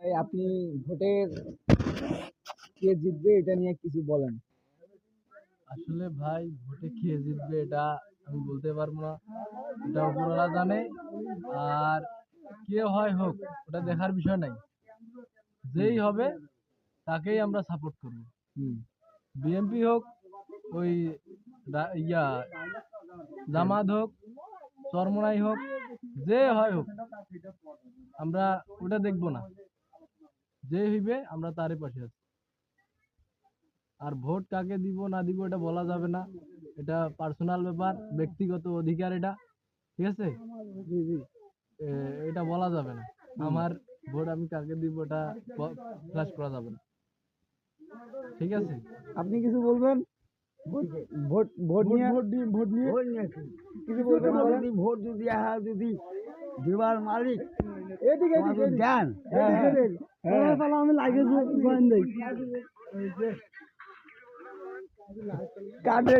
এই আপনি ভোটের কে জিতবে এটা নিয়ে কিছু বলেন। আসলে ভাই ভোটে কে জিতবে এটা আমি বলতে পারবো না, এটা উপরওয়ালা জানে। আর কে হয় হোক ওটা দেখার বিষয় নাই, যেই হবে তাকেই আমরা সাপোর্ট করব। বিএনপি হোক, ওই ইয়া জামাত হোক, চরমোনাই হোক, যে হয় হোক, আমরা ওটা দেখবো না, যে হইবে আমরা তারই পাশে আছি। আর ভোট কাকে দিব না দিব এটা বলা যাবে না, এটা পার্সোনাল ব্যাপার, ব্যক্তিগত অধিকার এটা, ঠিক আছে। এটা বলা যাবে না, আমার ভোট আমি কাকে দিব এটা ফ্ল্যাশ করা যাবে না, ঠিক আছে। আপনি কিছু বলবেন ভোট ভোট নিয়ে ভোট নিয়ে কিছু বলবেন বলেন। ভোট যদি যদি দিবার মালিক এদিকে জ্ঞান আমি লাগে জয়েন দেই কাটে